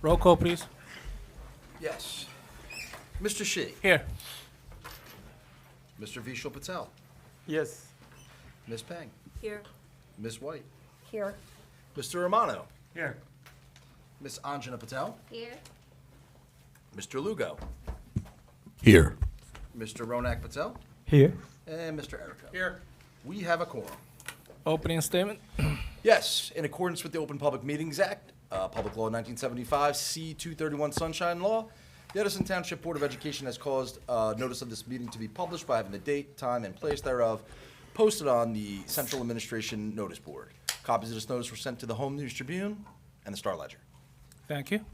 Roll call, please. Yes. Mr. Shi. Here. Mr. Vishal Patel. Yes. Ms. Peng. Here. Ms. White. Here. Mr. Romano. Here. Ms. Anjana Patel. Here. Mr. Lugo. Here. Mr. Ronak Patel. Here. And Mr. Erico. Here. We have a quorum. Opening statement. Yes, in accordance with the Open Public Meetings Act, Public Law 1975, C-231 Sunshine Law, the Edison Township Board of Education has caused notice of this meeting to be published by having the date, time, and place thereof posted on the Central Administration Notice Board. Copies of this notice were sent to the Home News Tribune and the Star Ledger. Thank you.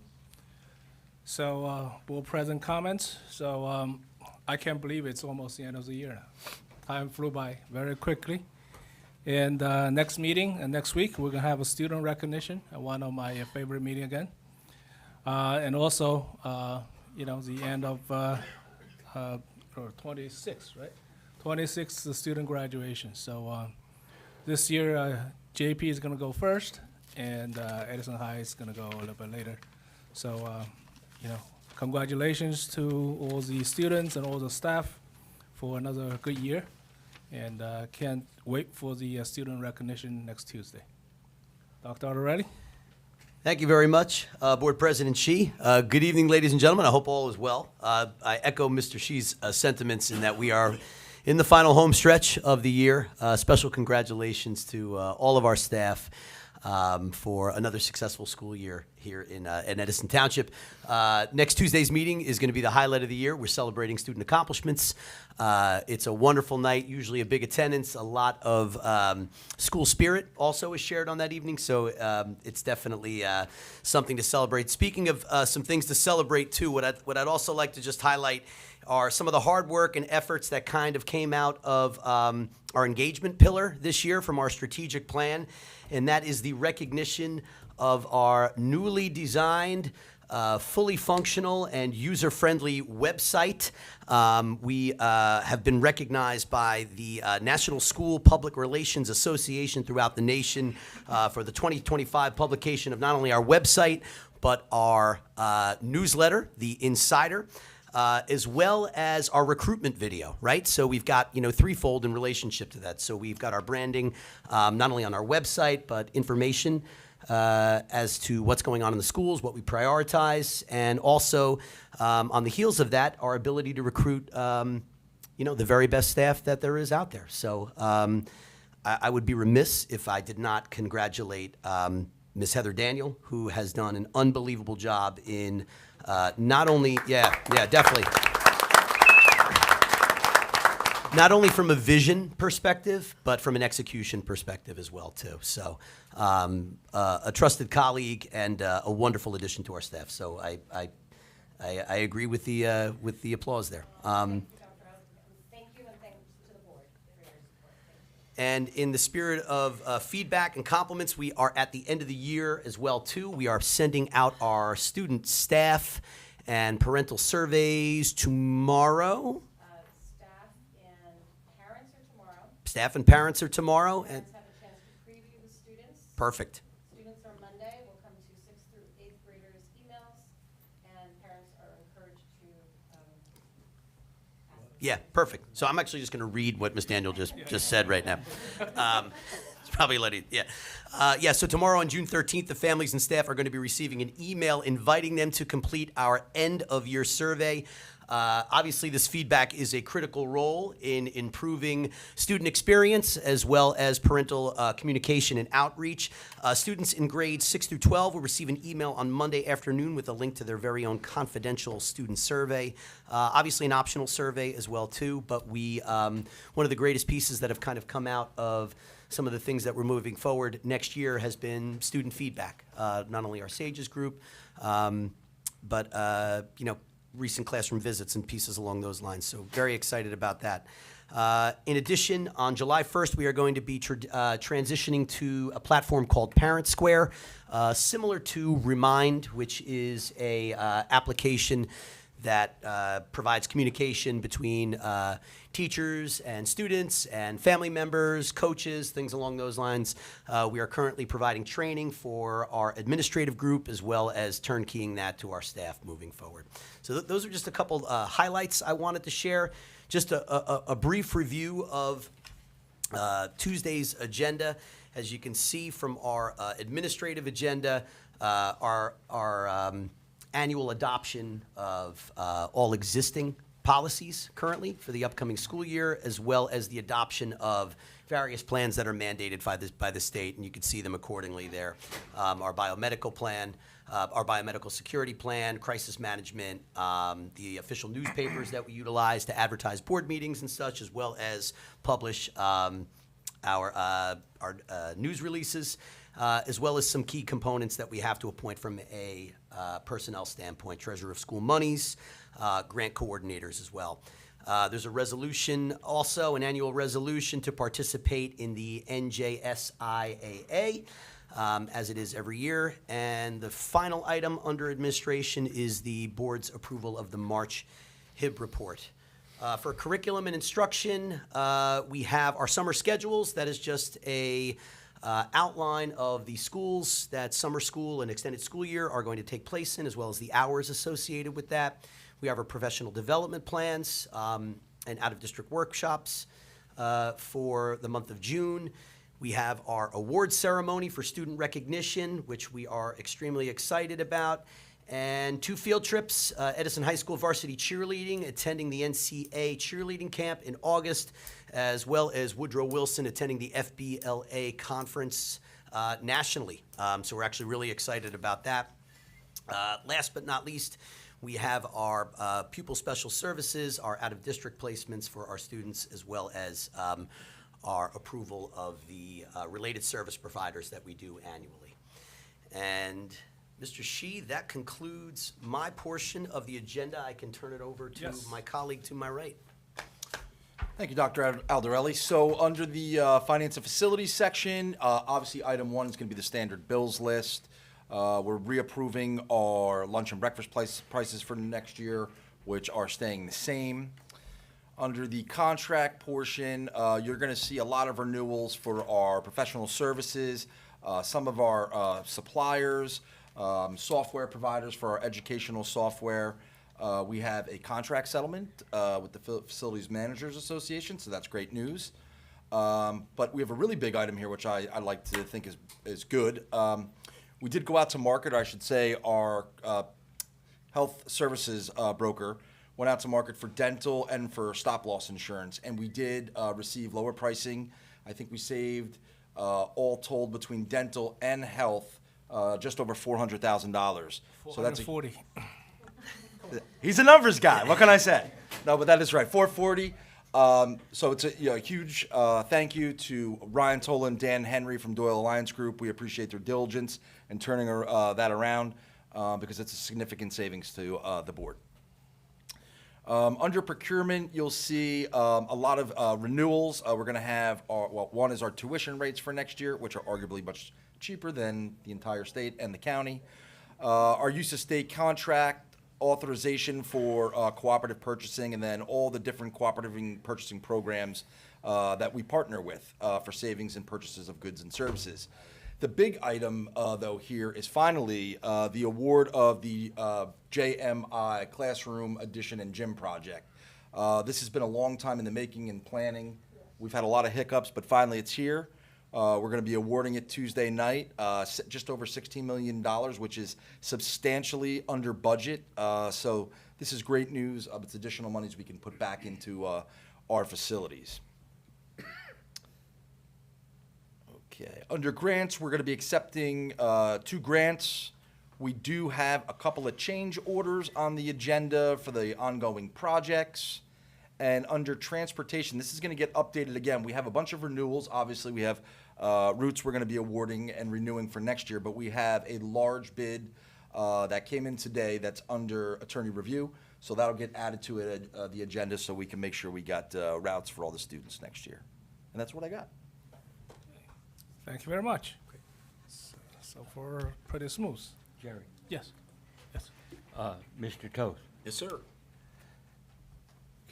So, board president comments. So, I can't believe it's almost the end of the year now. Time flew by very quickly. And next meeting, next week, we're gonna have a student recognition, one of my favorite meeting again. And also, the end of, 26, right? 26, the student graduation. So this year, JP is gonna go first, and Edison High is gonna go a little bit later. So, congratulations to all the students and all the staff for another good year. And can't wait for the student recognition next Tuesday. Dr. Artorelli? Thank you very much, Board President Shi. Good evening, ladies and gentlemen. I hope all is well. I echo Mr. Shi's sentiments in that we are in the final home stretch of the year. Special congratulations to all of our staff for another successful school year here in Edison Township. Next Tuesday's meeting is going to be the highlight of the year. We're celebrating student accomplishments. It's a wonderful night, usually a big attendance. A lot of school spirit also is shared on that evening, so it's definitely something to celebrate. Speaking of some things to celebrate, too, what I'd also like to just highlight are some of the hard work and efforts that kind of came out of our engagement pillar this year from our strategic plan, and that is the recognition of our newly designed, fully functional and user-friendly website. We have been recognized by the National School Public Relations Association throughout the nation for the 2025 publication of not only our website, but our newsletter, The Insider, as well as our recruitment video, right? So we've got, threefold in relationship to that. So we've got our branding, not only on our website, but information as to what's going on in the schools, what we prioritize, and also on the heels of that, our ability to recruit, the very best staff that there is out there. So I would be remiss if I did not congratulate Ms. Heather Daniel, who has done an unbelievable job in not only, definitely. Not only from a vision perspective, but from an execution perspective as well, too. So a trusted colleague and a wonderful addition to our staff. So I agree with the applause there. Thank you, and thanks to the board for your support. And in the spirit of feedback and compliments, we are at the end of the year as well, too. We are sending out our student staff and parental surveys tomorrow. Staff and parents are tomorrow. Parents have a chance to preview the students. Perfect. Students are Monday. Will come to 6th through 8th graders' emails, and parents are encouraged to ask. Yeah, perfect. So I'm actually just going to read what Ms. Daniel just said right now. It's probably letting, so tomorrow on June 13th, the families and staff are going to be receiving an email inviting them to complete our end-of-year survey. Obviously, this feedback is a critical role in improving student experience as well as parental communication and outreach. Students in grades 6 through 12 will receive an email on Monday afternoon with a link to their very own confidential student survey. Obviously, an optional survey as well, too, but one of the greatest pieces that have kind of come out of some of the things that we're moving forward next year has been student feedback, not only our SAGES group, but recent classroom visits and pieces along those lines. So very excited about that. In addition, on July 1st, we are going to be transitioning to a platform called Parent Square, similar to Remind, which is a application that provides communication between teachers and students and family members, coaches, things along those lines. We are currently providing training for our administrative group as well as turnkeying that to our staff moving forward. So those are just a couple highlights I wanted to share. Just a brief review of Tuesday's agenda. As you can see from our administrative agenda, our annual adoption of all existing policies currently for the upcoming school year, as well as the adoption of various plans that are mandated by the state, and you can see them accordingly there. Our biomedical plan, our biomedical security plan, crisis management, the official newspapers that we utilize to advertise board meetings and such, as well as publish our news releases, as well as some key components that we have to appoint from a personnel standpoint, treasurer of school monies, grant coordinators as well. There's a resolution, also an annual resolution to participate in the NJSIAA, as it is every year. And the final item under administration is the board's approval of the March HIB report. For curriculum and instruction, we have our summer schedules. That is just a outline of the schools that summer school and extended school year are going to take place in, as well as the hours associated with that. We have our professional development plans and out-of-district workshops for the month of June. We have our award ceremony for student recognition, which we are extremely excited about. And 2 field trips, Edison High School varsity cheerleading, attending the NCA cheerleading camp in August, as well as Woodrow Wilson attending the FBLA conference nationally. So we're actually really excited about that. Last but not least, we have our pupil special services, our out-of-district placements for our students, as well as our approval of the related service providers that we do annually. And Mr. Shi, that concludes my portion of the agenda. I can turn it over to my colleague to my right. Thank you, Dr. Aldarelli. So under the Finance and Facilities section, obviously item 1 is going to be the standard bills list. We're reapproving our lunch and breakfast prices for next year, which are staying the same. Under the contract portion, you're going to see a lot of renewals for our professional services, some of our suppliers, software providers for our educational software. We have a contract settlement with the Facilities Managers Association, so that's great news. But we have a really big item here, which I like to think is good. We did go out to market, or I should say our health services broker went out to market for dental and for stop-loss insurance, and we did receive lower pricing. I think we saved, all told, between dental and health, just over $400,000. So that's 440. He's a numbers guy. What can I say? No, but that is right. 440. So it's a huge thank you to Ryan Tola and Dan Henry from Doyle Alliance Group. We appreciate their diligence in turning that around because it's a significant savings to the board. Under procurement, you'll see a lot of renewals. We're going to have, one is our tuition rates for next year, which are arguably much cheaper than the entire state and the county. Our use of state contract authorization for cooperative purchasing, and then all the different cooperative purchasing programs that we partner with for savings and purchases of goods and services. The big item, though, here is finally the award of the JMI Classroom Addition and Gym Project. This has been a long time in the making and planning. We've had a lot of hiccups, but finally it's here. We're going to be awarding it Tuesday night, just over $16 million, which is substantially under budget. So this is great news. It's additional monies we can put back into our facilities. Okay. Under grants, we're going to be accepting 2 grants. We do have a couple of change orders on the agenda for the ongoing projects. And under transportation, this is going to get updated again. We have a bunch of renewals. Obviously, we have routes we're going to be awarding and renewing for next year, but we have a large bid that came in today that's under attorney review. So that'll get added to the agenda so we can make sure we got routes for all the students next year. And that's what I got. Thank you very much. So far, pretty smooth. Jerry, Yes. Yes. Mr. Toth, Yes, sir.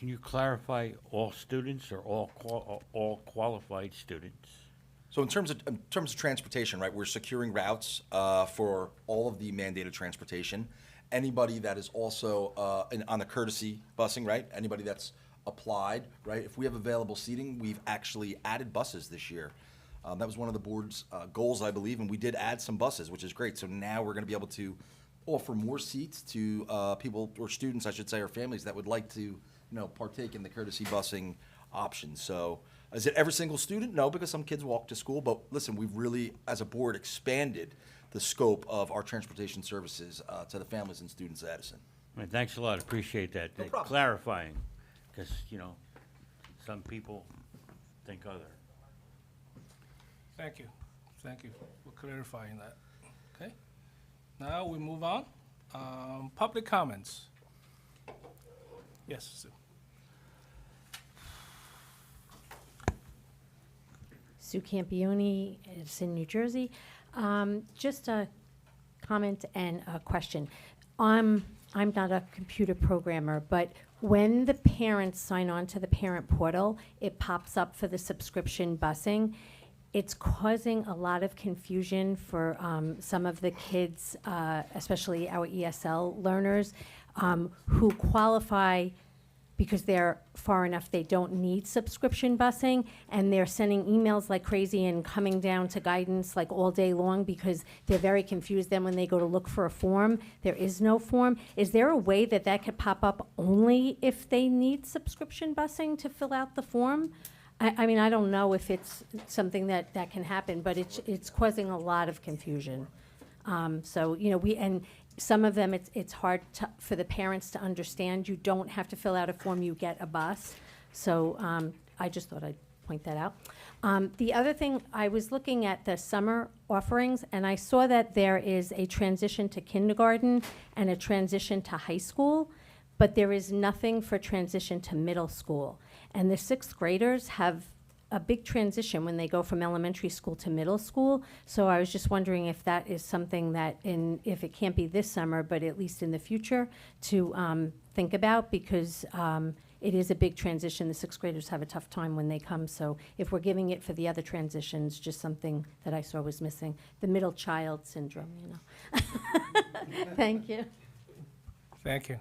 Can you clarify all students or all qualified students? So in terms of transportation, right, we're securing routes for all of the mandated transportation. Anybody that is also on the courtesy busing, right? Anybody that's applied, right? If we have available seating, we've actually added buses this year. That was one of the board's goals, I believe, and we did add some buses, which is great. So now we're going to be able to offer more seats to people, or students, I should say, or families that would like to, partake in the courtesy busing option. So is it every single student? No, because some kids walk to school. But listen, we've really, as a board, expanded the scope of our transportation services to the families and students at Edison. All right, thanks a lot, appreciate that. No problem. Clarifying, because, some people think other. Thank you. Thank you for clarifying that. Okay. Now we move on. Public comments. Yes, Sue. Sue Campione, Edison, New Jersey. Just a comment and a question. I'm not a computer programmer, but when the parents sign on to the parent portal, it pops up for the subscription busing. It's causing a lot of confusion for some of the kids, especially our ESL learners, who qualify because they're far enough they don't need subscription busing, and they're sending emails like crazy and coming down to guidance like all day long because they're very confused. Then when they go to look for a form, there is no form. Is there a way that that could pop up only if they need subscription busing to fill out the form? I mean, I don't know if it's something that can happen, but it's causing a lot of confusion. So, and some of them, it's hard for the parents to understand. You don't have to fill out a form, you get a bus. So I just thought I'd point that out. The other thing, I was looking at the summer offerings, and I saw that there is a transition to kindergarten and a transition to high school, but there is nothing for transition to middle school. And the sixth graders have a big transition when they go from elementary school to middle school. So I was just wondering if that is something that, if it can't be this summer, but at least in the future, to think about, because it is a big transition. The sixth graders have a tough time when they come. So if we're giving it for the other transitions, just something that I saw was missing. The middle child syndrome, Thank you. Thank you.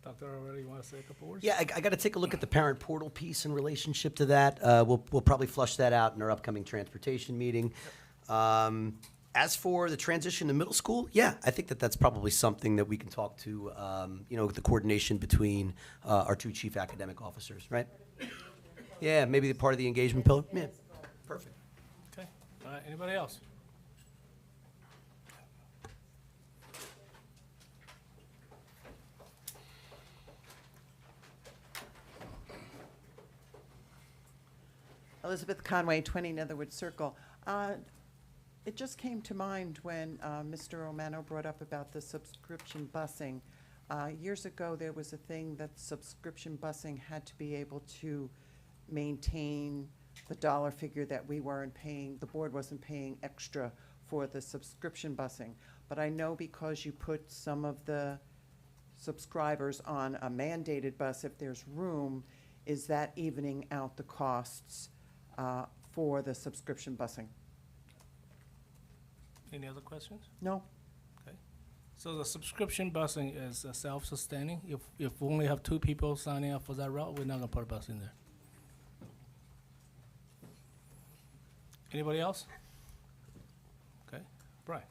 Dr. Already, you want to say a couple words? Yeah, I got to take a look at the parent portal piece in relationship to that. We'll probably flush that out in our upcoming transportation meeting. As for the transition to middle school, yeah, I think that's probably something that we can talk to, the coordination between our two chief academic officers, right? Yeah, maybe the part of the engagement pillar. Yeah, perfect. Okay. Anybody else? Elizabeth Conway, 20 Netherwood Circle. It just came to mind when Mr. Romano brought up about the subscription busing. Years ago, there was a thing that subscription busing had to be able to maintain the dollar figure that we weren't paying, the board wasn't paying extra for the subscription busing. But I know because you put some of the subscribers on a mandated bus, if there's room, is that evening out the costs for the subscription busing? Any other questions? No? Okay. So the subscription busing is self-sustaining. If we only have 2 people signing up for that route, we're not gonna put a bus in there. Anybody else? Okay, Brian.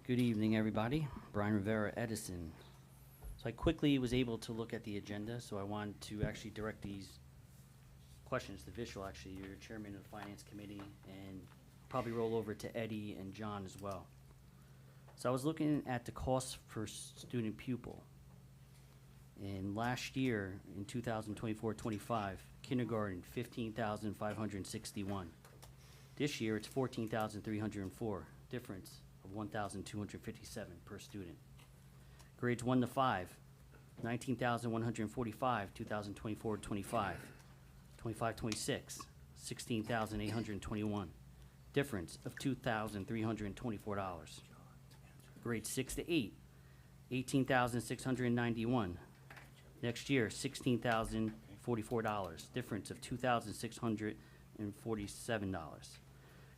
Good evening, everybody. Brian Rivera, Edison. So I quickly was able to look at the agenda, so I wanted to actually direct these questions to Vishal, actually, your chairman of the Finance Committee, and probably roll over to Eddie and John as well. So I was looking at the cost per student pupil. And last year, in 2024-25, kindergarten, $15,561. This year, it's $14,304, difference of $1,257 per student. Grades 1 to 5, $19,145, 2024-25, 25-26, $16,821, difference of $2,324. Grades 6 to 8, $18,691. Next year, $16,044, difference of $2,647.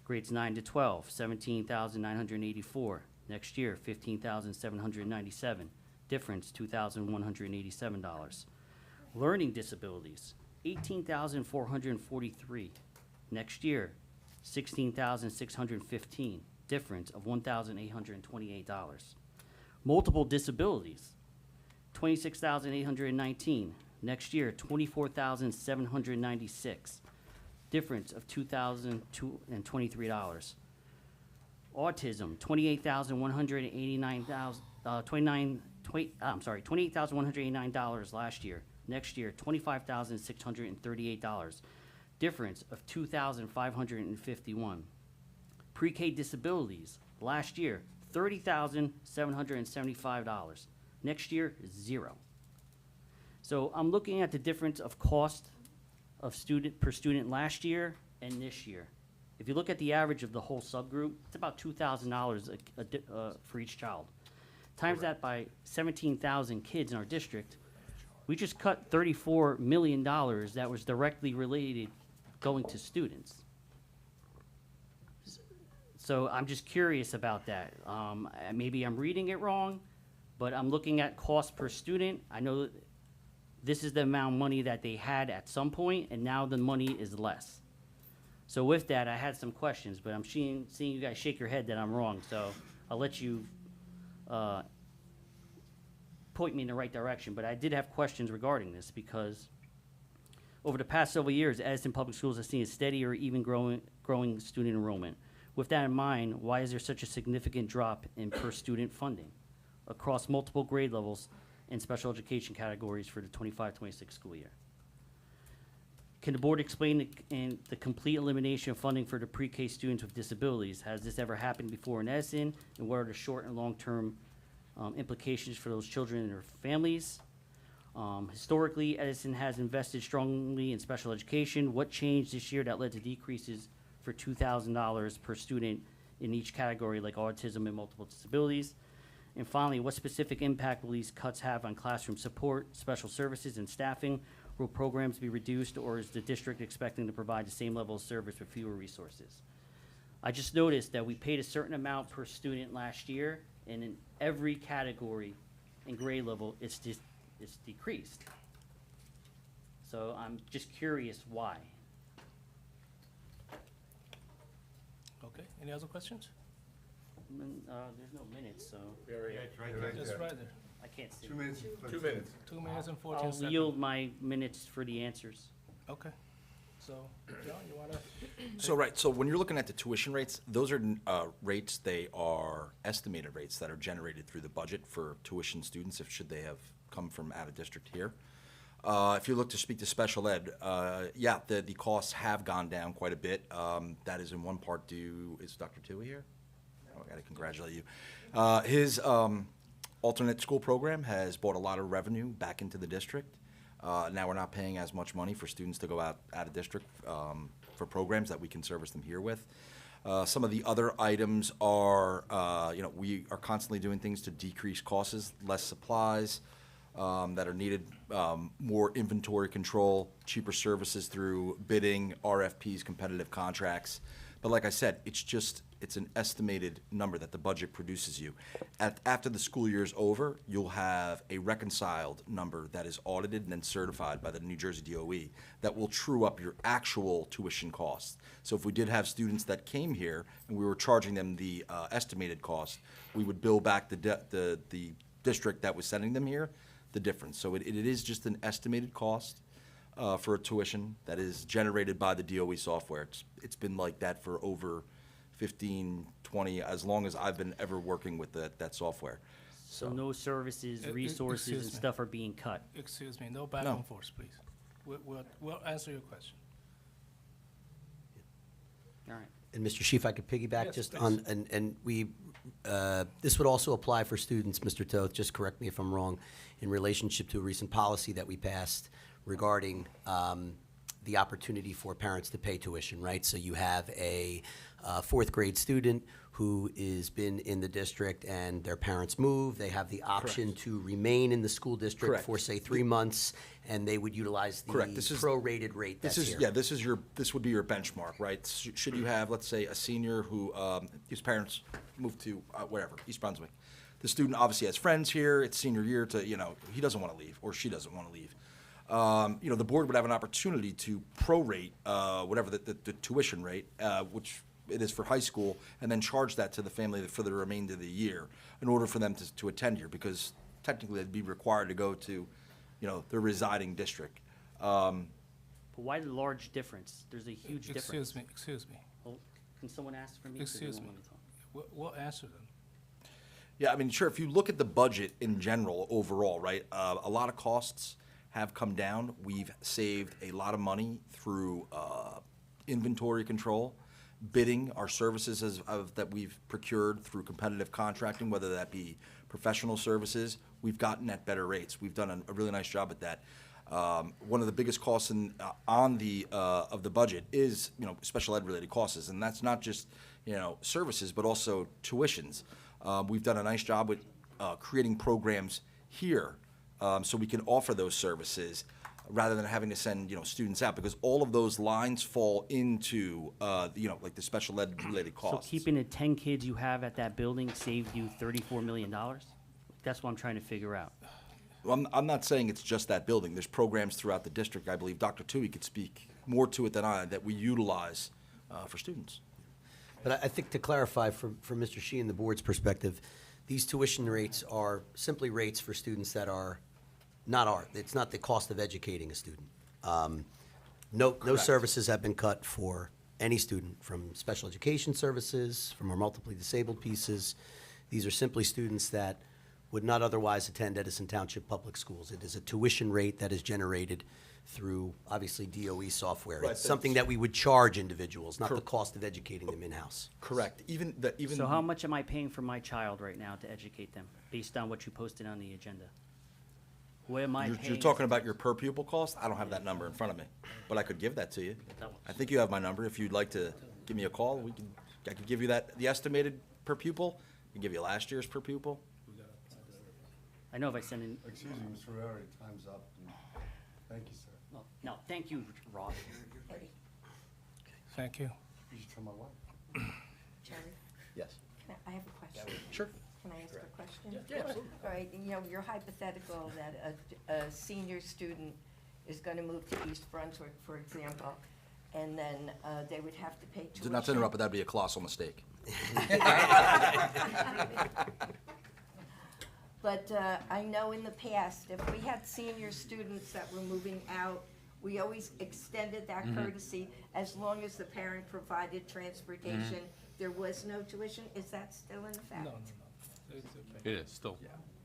Grades 9 to 12, $17,984. Next year, $15,797, difference $2,187. Learning disabilities, $18,443. Next year, $16,615, difference of $1,828. Multiple disabilities, $26,819. Next year, $24,796, difference of $2,023. Autism, $28,189 last year. Next year, $25,638, difference of $2,551. Pre-K disabilities, last year, $30,775. Next year, 0. So I'm looking at the difference of cost of per student last year and this year. If you look at the average of the whole subgroup, it's about $2,000 for each child. Times that by 17,000 kids in our district, we just cut $34 million that was directly related going to students. So I'm just curious about that. Maybe I'm reading it wrong, but I'm looking at cost per student. I know that this is the amount of money that they had at some point, and now the money is less. So with that, I had some questions, but I'm seeing you guys shake your head that I'm wrong, so I'll let you point me in the right direction. But I did have questions regarding this because over the past several years, Edison Public Schools has seen a steady or even growing student enrollment. With that in mind, why is there such a significant drop in per student funding across multiple grade levels and special education categories for the 25-26 school year? Can the board explain the complete elimination of funding for the pre-K students with disabilities? Has this ever happened before in Edison? And what are the short and long-term implications for those children and their families? Historically, Edison has invested strongly in special education. What changed this year that led to decreases for $2,000 per student in each category, like autism and multiple disabilities? And finally, what specific impact will these cuts have on classroom support, special services, and staffing? Will programs be reduced, or is the district expecting to provide the same level of service with fewer resources? I just noticed that we paid a certain amount per student last year, and in every category and grade level, it's decreased. So I'm just curious why. Okay, any other questions? There's no minutes, so Just right there. I can't see. 2 minutes. 2 minutes. 2 minutes and 14 I'll seconds. yield my minutes for the answers. Okay. So, John, you wanna? So when you're looking at the tuition rates, those are rates, they are estimated rates that are generated through the budget for tuition students, should they have come from out of district here. If you look to speak to special ed, yeah, the costs have gone down quite a bit. That is in one part due, is Dr. Tui here? Oh, I gotta congratulate you. His alternate school program has brought a lot of revenue back into the district. Now we're not paying as much money for students to go out of district for programs that we can service them here with. Some of the other items are, we are constantly doing things to decrease costs, less supplies that are needed, more inventory control, cheaper services through bidding, RFPs, competitive contracts. But like I said, it's an estimated number that the budget produces you. After the school year is over, you'll have a reconciled number that is audited and then certified by the New Jersey DOE that will true up your actual tuition costs. So if we did have students that came here and we were charging them the estimated cost, we would bill back the district that was sending them here the difference. So it is just an estimated cost for a tuition that is generated by the DOE software. It's been like that for over 15, 20, as long as I've been ever working with that software. So no services, resources, excuse and me. stuff are being cut. Excuse me, no back No. and forth, please. We'll answer your question. All right. And Mr. Sheaf, I could piggyback Yes, just please. on, and we, this would also apply for students, Mr. Toth, just correct me if I'm wrong, in relationship to a recent policy that we passed regarding the opportunity for parents to pay tuition, right? So you have a fourth grade student who is been in the district and their parents move, they have the option to remain in the school district Correct. for, say, 3 months, and they would utilize the Correct. This is- prorated rate that's This is, here. yeah, this would be your benchmark, right? Should you have, let's say, a senior who, his parents moved to, wherever, East Brunswick. The student obviously has friends here, it's senior year he doesn't want to leave, or she doesn't want to leave. The board would have an opportunity to prorate, whatever the tuition rate, which it is for high school, and then charge that to the family for the remainder of the year in order for them to attend here, because technically they'd be required to go to, their residing district. But why the large difference? There's a huge difference. Excuse me. Well, can someone ask for me? 'Cause they Excuse won't me. let talk. We'll answer them. Yeah, I mean, sure, if you look at the budget in general, overall, right, a lot of costs have come down. We've saved a lot of money through inventory control, bidding, our services that we've procured through competitive contracting, whether that be professional services, we've gotten at better rates. We've done a really nice job at that. One of the biggest costs of the budget is, special ed related costs, and that's not just, services, but also tuitions. We've done a nice job with creating programs here, so we can offer those services rather than having to send, students out, because all of those lines fall into, like the special ed related So costs. keeping the 10 kids you have at that building saved you $34 million? That's what I'm trying to figure out. Well, I'm not saying it's just that building. There's programs throughout the district, I believe Dr. Tui could speak more to it than I, that we utilize for students. But I think to clarify from Mr. Shi and the board's perspective, these tuition rates are simply rates for students that are it's not the cost of educating a student. No Correct. services have been cut for any student, from special education services, from our multiply disabled pieces. These are simply students that would not otherwise attend Edison Township Public Schools. It is a tuition rate that is generated through, obviously, DOE software. Right, It's something that we would charge individuals, not the cost of educating them in-house. Correct. Even. So how much am I paying for my child right now to educate them, based on what you posted on the agenda? What am I You're paying? talking about your per pupil cost? I don't have that number in front of me, but I could give that to you. I think you have my number. If you'd like to give me a call, I could give you the estimated per pupil. I can give you last year's per pupil. I know if I send in, Excuse me, Mr. Rivera, time's up. Thank you, sir. no, thank you, Rob. Thank you. You should tell my wife. Jerry, Yes. I have a question. Sure. Can I ask a question? All right, you're hypothetical that a senior student is going to move to East Brunswick, for example, and then they would have to pay tuition. Not to interrupt, but that'd be a colossal mistake. But I know in the past, if we had senior students that were moving out, we always extended that courtesy as long as the parent provided transportation. There was no tuition. Is that still in effect? No. They It is still.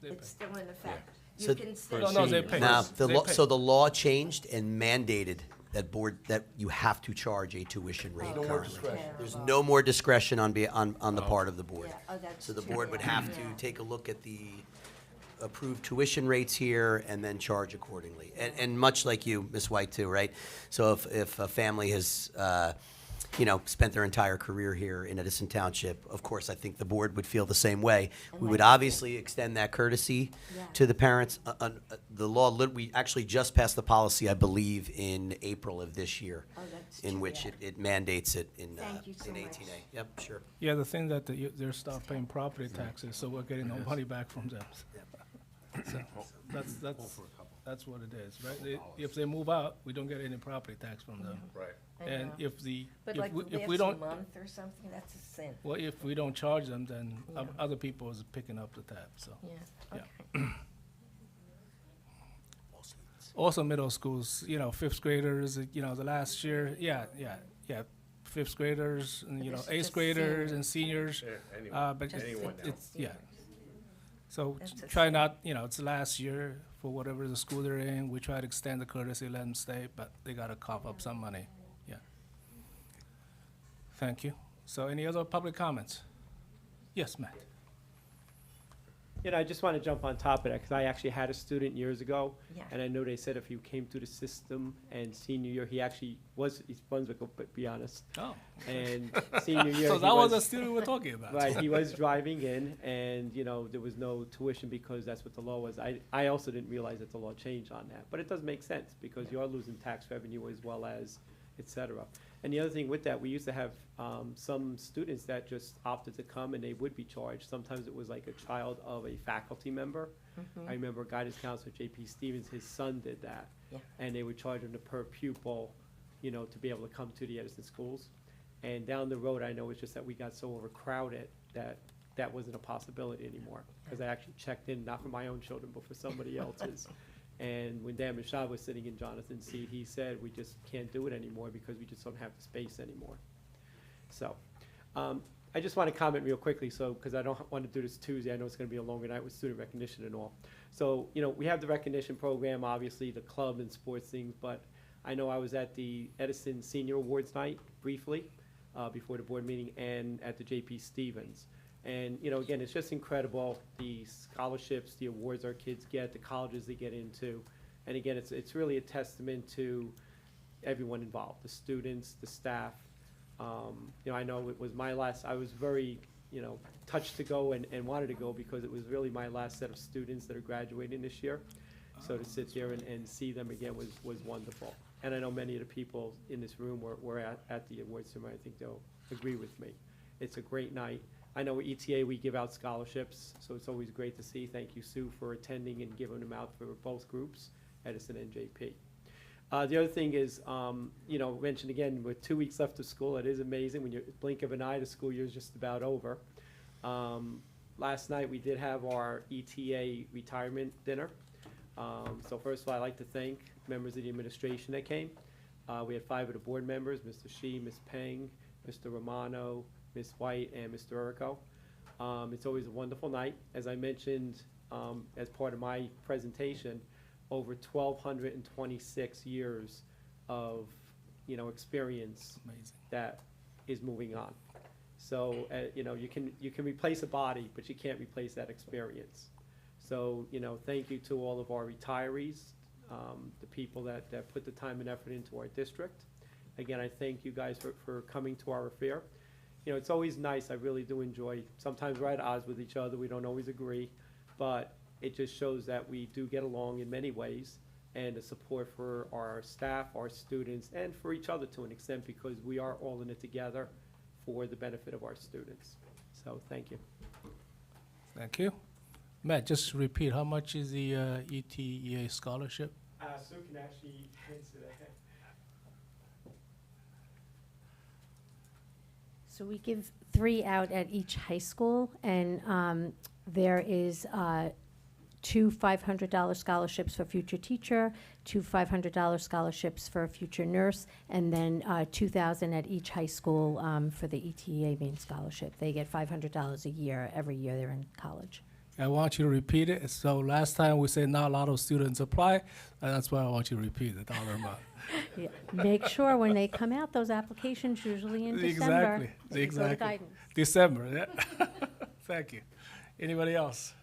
pay. It's still in effect. So- You can still. No, they pay. Now, They pay. so the law changed and mandated that you have to charge a tuition rate No more currently. discretion. There's no more discretion on the part of the board. Yeah, oh, that's So the too board would bad. have to Yeah. take a look at the approved tuition rates here and then charge accordingly. And much like you, Ms. White, too, right? So if a family has, spent their entire career here in Edison Township, of course, I think the board would feel the same way. We would obviously extend that courtesy Yeah. to the parents. The law, we actually just passed the policy, I believe, in April of this year, Oh, that's in too which bad. it mandates it in Thank you so much. 18A. Yep, sure. Yeah, the thing that they're stop paying property taxes, so we're getting no money back from them. So that's what it is, right? If they move out, we don't get any property tax from them. Right. I And know. But if like we, the if we last don't, month or something, that's a sin. well, if we don't charge them, then Yeah. other people is picking up the tab, so. Yeah, Yeah. okay. Also middle schools, fifth graders, the last year, fifth graders, and, But it's eighth just graders seniors. and seniors. But Just it's, yeah. So That's a try sin. not, it's last year for whatever the school they're in. We try to extend the courtesy, let them stay, but they gotta cough up some money, yeah. Thank you. So any other public comments? Yes, Matt? You know, I just want to jump on top of that, because I actually had a student years ago, Yeah. and I know they said if he came through the system and senior year, he actually was East Brunswick, but be honest. Oh. And senior year, So he that was the student we're talking about. Right, he was driving in, and, you know, there was no tuition because that's what the law was. I also didn't realize that the law changed on that, but it does make sense, because you are losing tax revenue as well as et cetera. And the other thing with that, we used to have some students that just opted to come and they would be charged. Sometimes it was like a child of a faculty member. I remember guidance counselor J.P. Stevens, his son did that. Yeah. And they would charge him the per pupil, you know, to be able to come to the Edison schools. And down the road, I know it's just that we got so overcrowded that that wasn't a possibility anymore. Because I actually checked in, not for my own children, but for somebody else's. And when Dan Mashad was sitting in Jonathan's seat, he said, we just can't do it anymore because we just don't have the space anymore. So, I just want to comment real quickly, so, because I don't want to do this Tuesday. I know it's going to be a longer night with student recognition and all. So, you know, we have the recognition program, obviously, the club and sports things, but I know I was at the Edison Senior Awards Night briefly, before the board meeting, and at the J.P. Stevens. And, you know, again, it's just incredible, the scholarships, the awards our kids get, the colleges they get into. And again, it's really a testament to everyone involved, the students, the staff. You know, I know it was my last, I was very, you know, touched to go and wanted to go because it was really my last set of students that are graduating this year. So to sit there and see them again was wonderful. And I know many of the people in this room were at the awards ceremony. I think they'll agree with me. It's a great night. I know at ETA we give out scholarships, so it's always great to see. Thank you, Sue, for attending and giving them out for both groups, Edison and JP. The other thing is, you know, mentioned again, with 2 weeks left of school, it is amazing. When you blink of an eye, the school year is just about over. Last night we did have our ETA retirement dinner. So first of all, I'd like to thank members of the administration that came. We had 5 of the board members, Mr. Shi, Ms. Peng, Mr. Romano, Ms. White, and Mr. Errico. It's always a wonderful night. As I mentioned as part of my presentation, over 1,226 years of, you know, experience Amazing. that is moving on. So, you know, you can replace a body, but you can't replace that experience. So, you know, thank you to all of our retirees, the people that put the time and effort into our district. Again, I thank you guys for coming to our affair. You know, it's always nice, I really do enjoy, sometimes we're at odds with each other, we don't always agree, but it just shows that we do get along in many ways, and the support for our staff, our students, and for each other to an extent, because we are all in it together for the benefit of our students. So, thank you. Thank you. Matt, just repeat, how much is the ETA scholarship? Sue can actually answer that. So we give 3 out at each high school, and there is 2 $500 scholarships for future teacher, 2 $500 scholarships for a future nurse, and then $2,000 at each high school for the ETA main scholarship. They get $500 a year every year they're in college. I want you to repeat it. So last time we said not a lot of students apply, and that's why I want you to repeat the dollar amount. Yeah. Make sure when they come out, those applications usually in December. they go to Exactly. guidance. December, yeah. Thank you. Anybody else?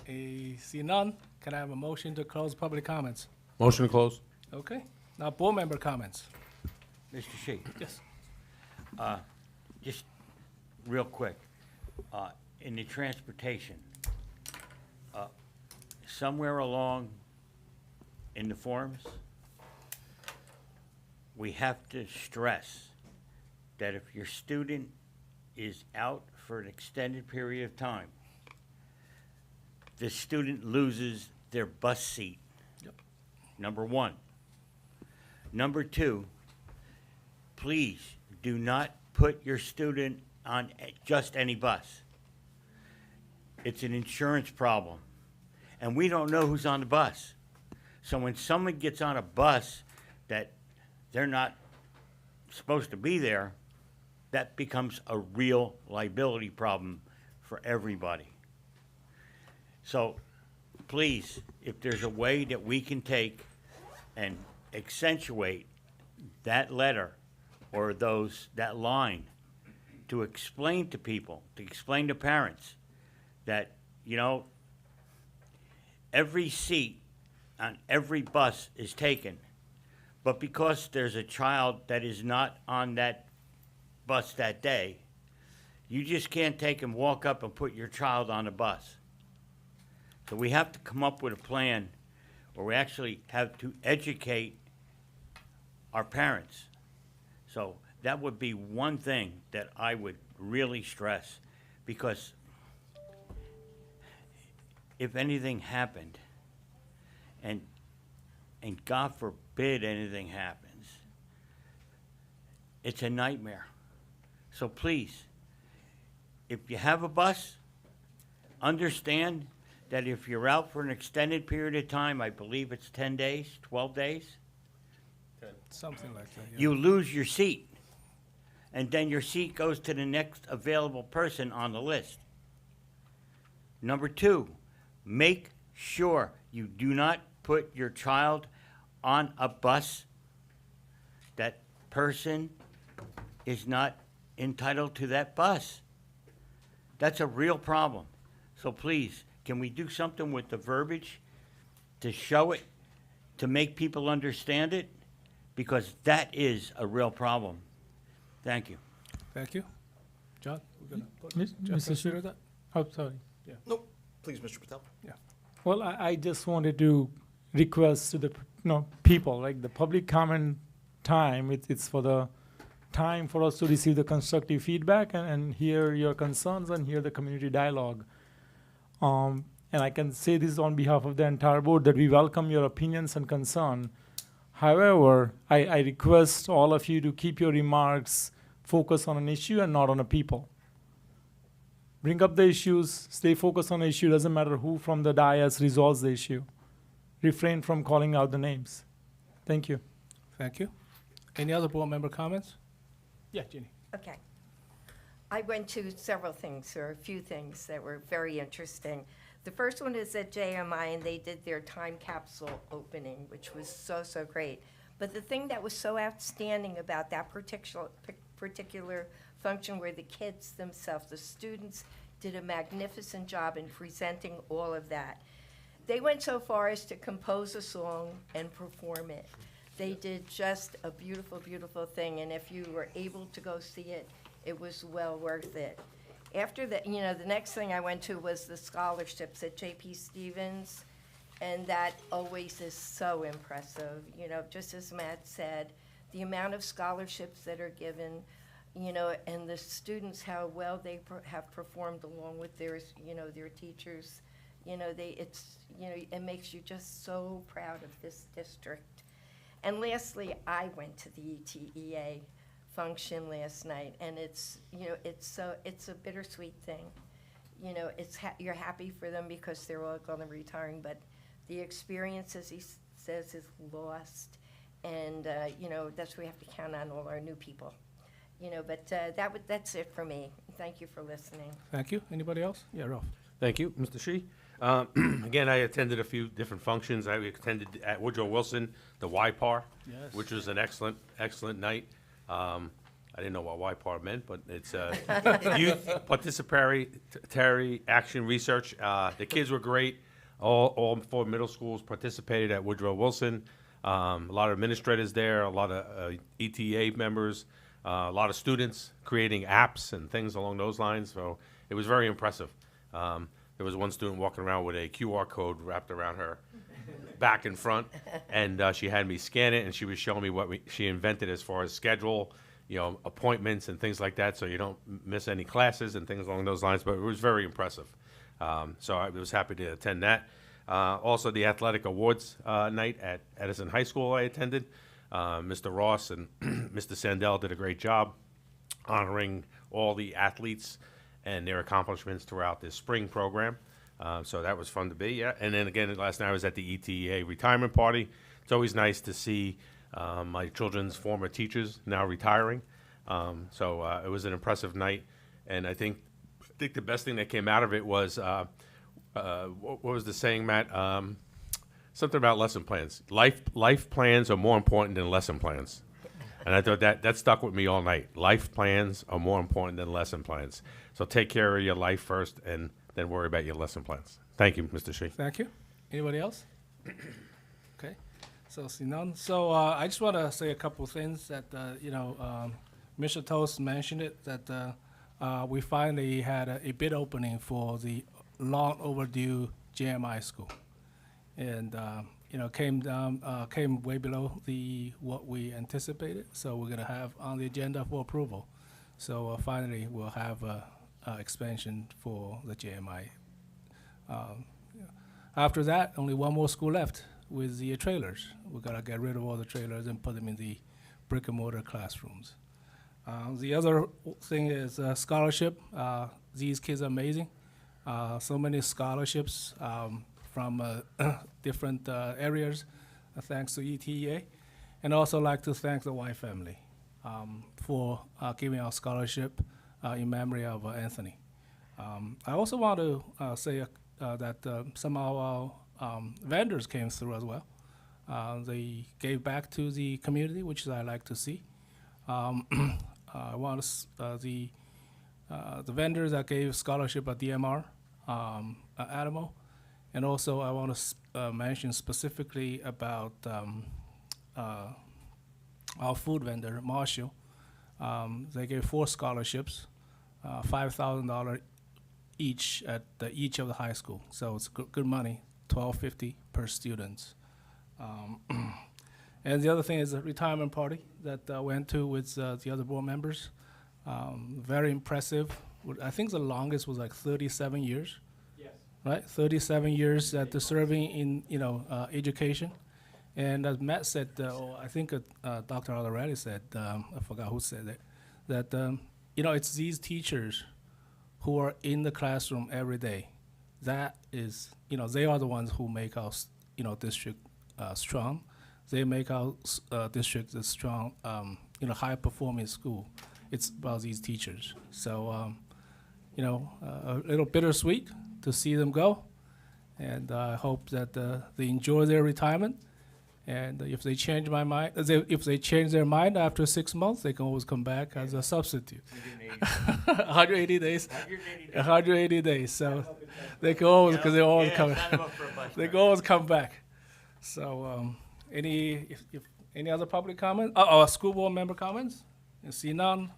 See none, can I have a motion to close public comments? Motion to close. Okay, now board member comments. Mr. Shi, Yes. just real quick, in the transportation, somewhere along in the forms, we have to stress that if your student is out for an extended period of time, the student loses their bus seat. Yep. Number 1. Number 2, please do not put your student on just any bus. It's an insurance problem, and we don't know who's on the bus. So when someone gets on a bus that they're not supposed to be there, that becomes a real liability problem for everybody. So please, if there's a way that we can take and accentuate that letter or that line to explain to people, to explain to parents that, you know, every seat on every bus is taken, but because there's a child that is not on that bus that day, you just can't take and walk up and put your child on a bus. So we have to come up with a plan, or we actually have to educate our parents. So that would be one thing that I would really stress, because if anything happened, and God forbid anything happens, it's a nightmare. So please, if you have a bus, understand that if you're out for an extended period of time, I believe it's 10 days, 12 days, Something like that, yeah. you lose your seat. And then your seat goes to the next available person on the list. Number two, make sure you do not put your child on a bus that person is not entitled to that bus. That's a real problem. So please, can we do something with the verbiage to show it, to make people understand it? Because that is a real problem. Thank you. Thank you. John, we're gonna put, Mis- just Mr. consider Shi- that? Oh, sorry. Nope, please, Mr. Patel. Well, I just wanted to request to the people, like the public comment time. It's for the time for us to receive the constructive feedback and hear your concerns and hear the community dialogue. And I can say this on behalf of the entire board that we welcome your opinions and concern. However, I request all of you to keep your remarks focused on an issue and not on a people. Bring up the issues, stay focused on the issue, doesn't matter who from the dais resolves the issue. Refrain from calling out the names. Thank you. Thank you. Any other board member comments? Yeah, Jeannie. Okay. I went to several things, or a few things that were very interesting. The first one is at JMI, and they did their time capsule opening, which was so, so great. But the thing that was so outstanding about that particular function were the kids themselves. The students did a magnificent job in presenting all of that. They went so far as to compose a song and perform it. They did just a beautiful, beautiful thing, and if you were able to go see it, it was well worth it. After that, you know, the next thing I went to was the scholarships at J.P. Stevens, and that always is so impressive. You know, just as Matt said, the amount of scholarships that are given, you know, and the students, how well they have performed along with their, you know, their teachers. You know, it makes you just so proud of this district. And lastly, I went to the ETEA function last night, and it's, you know, it's a bittersweet thing. You know, you're happy for them because they're all going to be retiring, but the experience, as he says, is lost, and you know, that's where we have to count on all our new people. You know, but that's it for me. Thank you for listening. Thank you. Anybody else? Yeah, Ralph. Thank you, Mr. Shi. Again, I attended a few different functions. I attended at Woodrow Wilson, the YPAR, Yes. which was an excellent, excellent night. I didn't know what YPAR meant, but it's Youth Participatory Action Research. The kids were great. All 4 middle schools participated at Woodrow Wilson. A lot of administrators there, a lot of ETA members, a lot of students creating apps and things along those lines. So it was very impressive. There was one student walking around with a QR code wrapped around her back and front, and she had me scan it, and she was showing me what she invented as far as schedule, you know, appointments and things like that, so you don't miss any classes and things along those lines. But it was very impressive. So I was happy to attend that. Also, the athletic awards night at Edison High School I attended. Mr. Ross and Mr. Sandell did a great job honoring all the athletes and their accomplishments throughout this spring program. So that was fun to be, yeah. And then again, last night I was at the ETA retirement party. It's always nice to see my children's former teachers now retiring. So it was an impressive night. And I think the best thing that came out of it was, what was the saying, Matt? Something about lesson plans. Life plans are more important than lesson plans. And I thought that stuck with me all night. Life plans are more important than lesson plans. So take care of your life first and then worry about your lesson plans. Thank you, Mr. Shi. Thank you. Anybody else? Okay, so see none. So I just want to say a couple things that, Mr. Toast mentioned it, that we finally had a bid opening for the long overdue JMI school. And, came way below what we anticipated. So we're going to have on the agenda for approval. So finally, we'll have expansion for the JMI. After that, only one more school left with the trailers. We gotta get rid of all the trailers and put them in the brick and mortar classrooms. The other thing is scholarship. These kids are amazing. So many scholarships from different areas, thanks to ETA. And also like to thank the White family for giving our scholarship in memory of Anthony. I also want to say that some of our vendors came through as well. They gave back to the community, which I like to see. I want the vendors that gave scholarship at DMR, Adamo, and also I want to mention specifically about our food vendor, Marshall. They gave 4 scholarships, $5,000 each at each of the high school. So it's good money, $12.50 per student. And the other thing is the retirement party that I went to with the other board members. Very impressive. I think the longest was like 37 years. Yes. Right, 37 years that they're serving in education. And as Matt said, I think Dr. Alderelli said, I forgot who said it, that it's these teachers who are in the classroom every day. That is, they are the ones who make our, district strong. They make our district a strong, high-performing school. It's about these teachers. So, a little bittersweet to see them go, and I hope that they enjoy their retirement. And if they change if they change their mind after 6 months, they can always come back as a substitute. 180 days. 180 days. So they can always, because they always come. They can always come back. So any other public comments? School board member comments? I see none.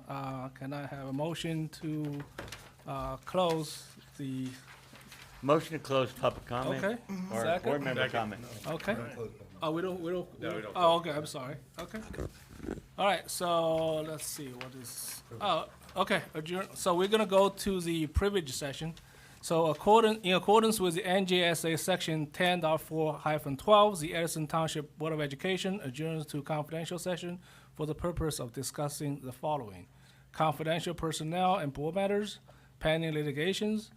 Can I have a motion to close the? Motion to close public comment. Okay. Or Second. board member comment. Okay. Oh, we don't. No, we don't. Oh, okay. I'm sorry. Okay. All right. So let's see. What is? Oh, okay. Adjourn. So we're gonna go to the privilege session. So in accordance with the NJSA Section 10.4-12, the Edison Township Board of Education adjourns to confidential session for the purpose of discussing the following: confidential personnel and board matters, pending litigations,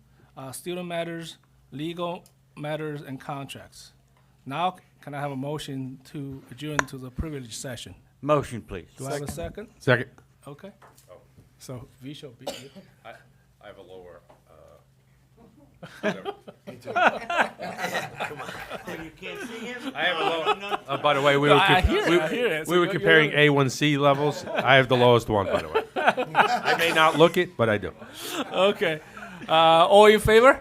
student matters, legal matters, and contracts. Now, can I have a motion to adjourn to the privilege session? Motion, please. Do I have a second? Second. Okay. So V shall be. I have a lower, You can't see him? I have a lower, by the way, we were, I hear it. So we were you're comparing right. A1C levels. I have the lowest one, by the way. I may not look it, but I do. Okay. All in favor?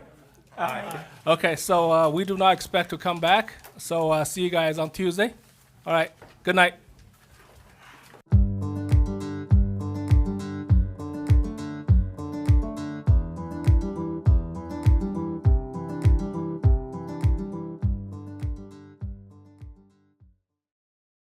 Aye. Okay, so we do not expect to come back. So see you guys on Tuesday. All right. Good night.